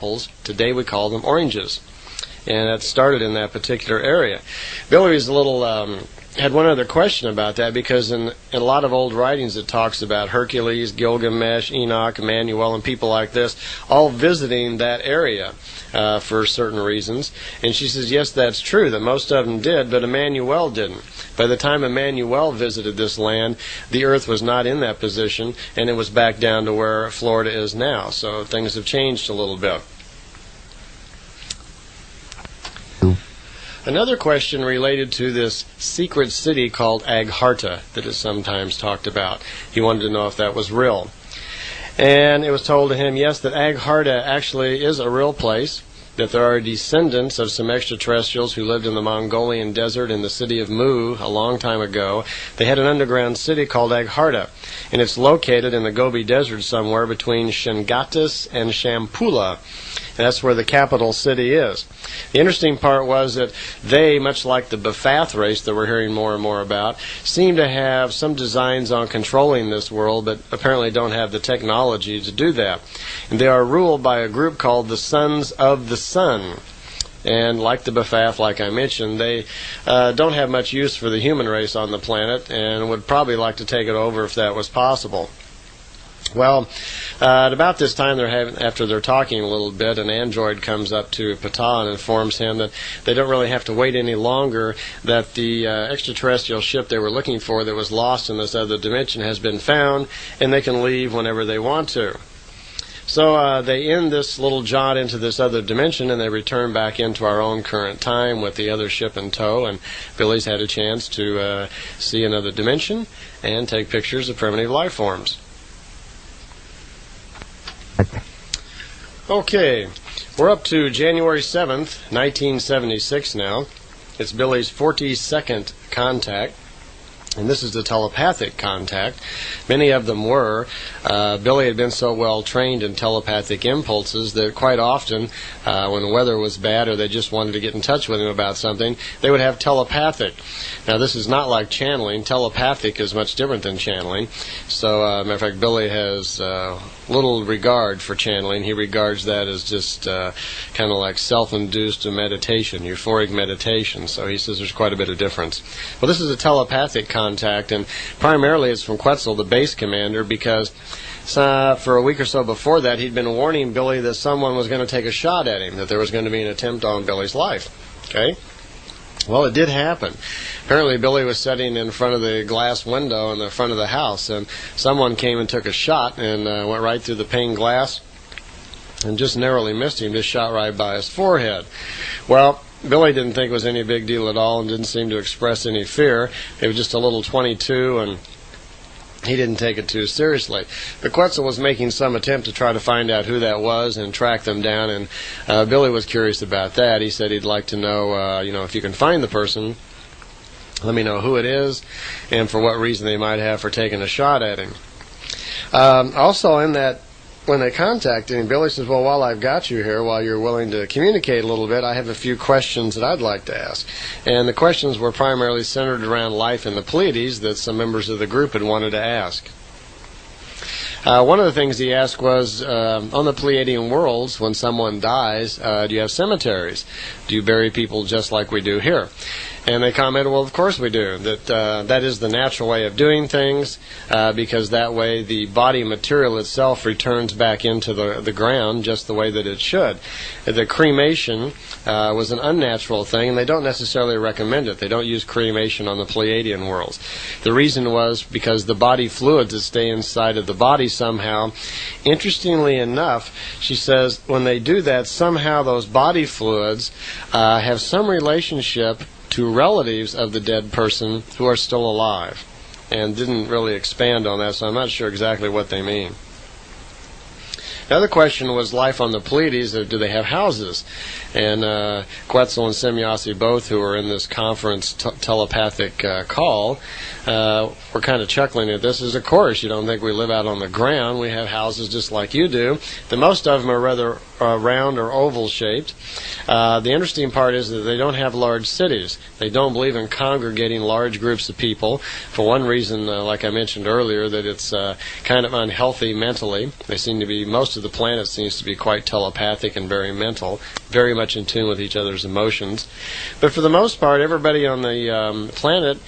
apples. Today we call them oranges. And that started in that particular area. Billy was a little, had one other question about that, because in a lot of old writings it talks about Hercules, Gilgamesh, Enoch, Emmanuel, and people like this, all visiting that area for certain reasons. And she says, yes, that's true, that most of them did, but Emmanuel didn't. By the time Emmanuel visited this land, the earth was not in that position, and it was back down to where Florida is now. So things have changed a little bit. Another question related to this secret city called Agharta that is sometimes talked about. He wanted to know if that was real. And it was told to him, yes, that Agharta actually is a real place, that there are descendants of some extraterrestrials who lived in the Mongolian desert in the city of Mu a long time ago. They had an underground city called Agharta, and it's located in the Gobi Desert somewhere between Shingatis and Shampula. And that's where the capital city is. The interesting part was that they, much like the Bafath race that we're hearing more and more about, seem to have some designs on controlling this world, but apparently don't have the technology to do that. And they are ruled by a group called the Sons of the Sun. And like the Bafath, like I mentioned, they don't have much use for the human race on the planet and would probably like to take it over if that was possible. Well, at about this time, after they're talking a little bit, an android comes up to Ptah and informs him that they don't really have to wait any longer, that the extraterrestrial ship they were looking for that was lost in this other dimension has been found, and they can leave whenever they want to. So they end this little jaunt into this other dimension, and they return back into our own current time with the other ship in tow, and Billy's had a chance to see another dimension and take pictures of primitive life forms. Okay, we're up to January 7th, 1976 now. It's Billy's 42nd contact, and this is the telepathic contact. Many of them were. Billy had been so well trained in telepathic impulses that quite often, when the weather was bad or they just wanted to get in touch with him about something, they would have telepathic. Now, this is not like channeling. Telepathic is much different than channeling. So, matter of fact, Billy has little regard for channeling. He regards that as just kind of like self-induced meditation, euphoric meditation. So he says there's quite a bit of difference. Well, this is a telepathic contact, and primarily it's from Quetzal, the base commander, because for a week or so before that, he'd been warning Billy that someone was going to take a shot at him, that there was going to be an attempt on Billy's life. Okay? Well, it did happen. Apparently, Billy was sitting in front of the glass window in the front of the house, and someone came and took a shot and went right through the pane glass and just narrowly missed him, just shot right by his forehead. Well, Billy didn't think it was any big deal at all and didn't seem to express any fear. It was just a little .22, and he didn't take it too seriously. But Quetzal was making some attempt to try to find out who that was and track them down, and Billy was curious about that. He said he'd like to know, if you can find the person, let me know who it is and for what reason they might have for taking a shot at him. Also in that, when they contacted him, Billy says, well, while I've got you here, while you're willing to communicate a little bit, I have a few questions that I'd like to ask. And the questions were primarily centered around life in the Pleiades that some members of the group had wanted to ask. One of the things he asked was, on the Pleiadian worlds, when someone dies, do you have cemeteries? Do you bury people just like we do here? And they commented, well, of course we do. That is the natural way of doing things, because that way the body material itself returns back into the ground just the way that it should. The cremation was an unnatural thing, and they don't necessarily recommend it. They don't use cremation on the Pleiadian worlds. The reason was because the body fluids that stay inside of the body somehow, interestingly enough, she says, when they do that, somehow those body fluids have some relationship to relatives of the dead person who are still alive, and didn't really expand on that, so I'm not sure exactly what they mean. The other question was life on the Pleiades, do they have houses? And Quetzal and Semyasi, both who were in this conference telepathic call, were kind of chuckling at this. As of course, you don't think we live out on the ground. We have houses just like you do. The most of them are rather round or oval shaped. The interesting part is that they don't have large cities. They don't believe in congregating large groups of people. For one reason, like I mentioned earlier, that it's kind of unhealthy mentally. Most of the planet seems to be quite telepathic and very mental, very much in tune with each other's emotions. But for the most part, everybody on the planet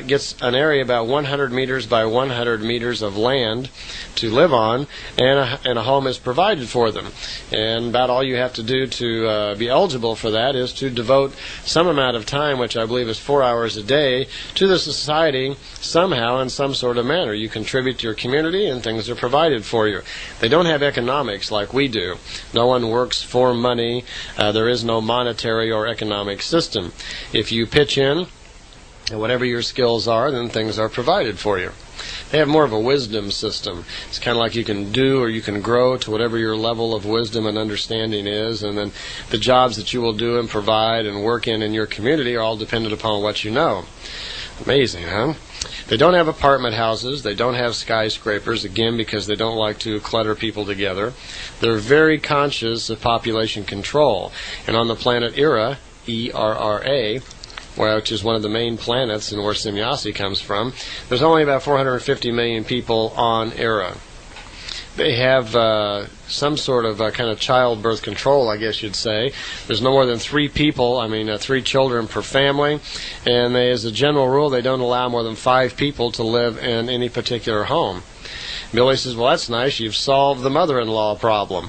gets an area about 100 meters by 100 meters of land to live on, and a home is provided for them. And about all you have to do to be eligible for that is to devote some amount of time, which I believe is 4 hours a day, to the society somehow in some sort of manner. You contribute to your community and things are provided for you. They don't have economics like we do. No one works for money. There is no monetary or economic system. If you pitch in, and whatever your skills are, then things are provided for you. They have more of a wisdom system. It's kind of like you can do or you can grow to whatever your level of wisdom and understanding is, and then the jobs that you will do and provide and work in your community are all dependent upon what you know. Amazing, huh? They don't have apartment houses. They don't have skyscrapers, again, because they don't like to clutter people together. They're very conscious of population control. And on the planet Era, E-R-R-A, which is one of the main planets and where Semjase comes from, there's only about 450 million people on Era. They have some sort of kind of childbirth control, I guess you'd say. There's no more than 3 children per family, and as a general rule, they don't allow more than 5 people to live in any particular home. Billy says, well, that's nice. You've solved the mother-in-law problem.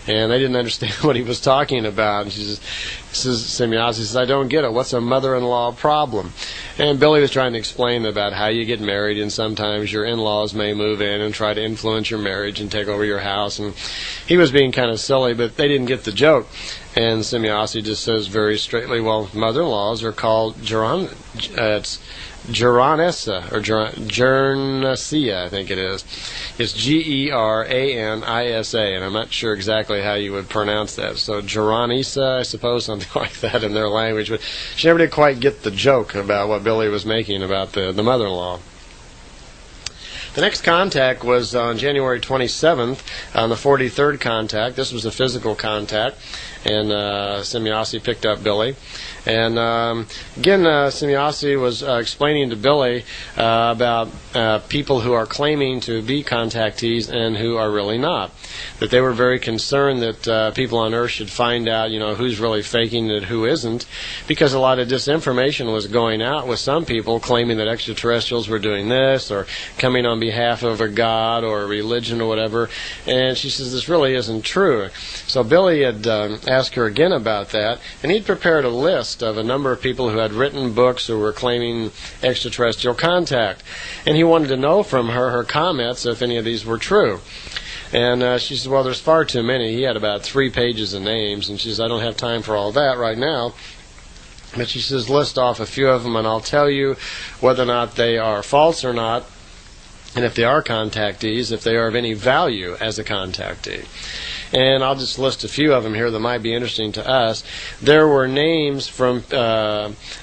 And they didn't understand what he was talking about. And Semjase says, I don't get it. What's a mother-in-law problem? And Billy was trying to explain about how you get married, and sometimes your in-laws may move in and try to influence your marriage and take over your house. And he was being kind of silly, but they didn't get the joke. And Semjase just says very straightly, well, mother-in-laws are called Geranissa, or Gernassia, I think it is. It's Geranisa, and I'm not sure exactly how you would pronounce that. So Geranisa, I suppose, something like that in their language. But she never did quite get the joke about what Billy was making about the mother-in-law. The next contact was on January 27th, on the 43rd contact. This was a physical contact, and Semjase picked up Billy. And again, Semjase was explaining to Billy about people who are claiming to be contactees and who are really not. That they were very concerned that people on Earth should find out, who's really faking it, who isn't, because a lot of disinformation was going out with some people claiming that extraterrestrials were doing this or coming on behalf of a god or a religion or whatever. And she says this really isn't true. So Billy had asked her again about that, and he'd prepared a list of a number of people who had written books who were claiming extraterrestrial contact. And he wanted to know from her comments if any of these were true. And she said, well, there's far too many. He had about 3 pages of names, and she says, I don't have time for all that right now. But she says, list off a few of them, and I'll tell you whether or not they are false or not, and if they are contactees, if they are of any value as a contactee. And I'll just list a few of them here that might be interesting to us. There were names from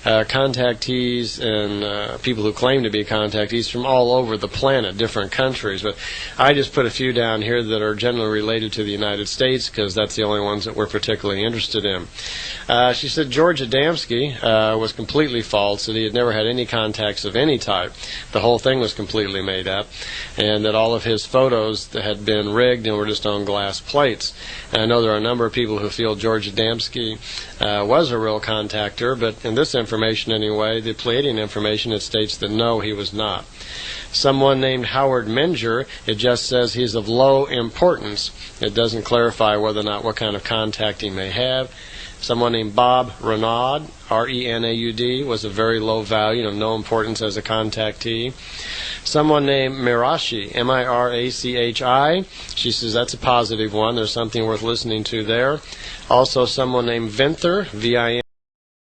contactees and people who claim to be contactees from all over the planet, different countries. But I just put a few down here that are generally related to the United States because that's the only ones that we're particularly interested in. She said George Adamski was completely false, that he had never had any contacts of any type. The whole thing was completely made up, and that all of his photos had been rigged and were just on glass plates. And I know there are a number of people who feel George Adamski was a real contactor, but in this information anyway, the Plejaren information, it states that no, he was not. Someone named Howard Menger, it just says he's of low importance. It doesn't clarify whether or not what kind of contact he may have. Someone named Bob Renaud, R-E-N-A-U-D, was of very low value, no importance as a contactee. Someone named Mirachi, M-I-R-A-C-H-I, she says that's a positive one. There's something worth listening to there. Also someone named Vinther, V-I-N.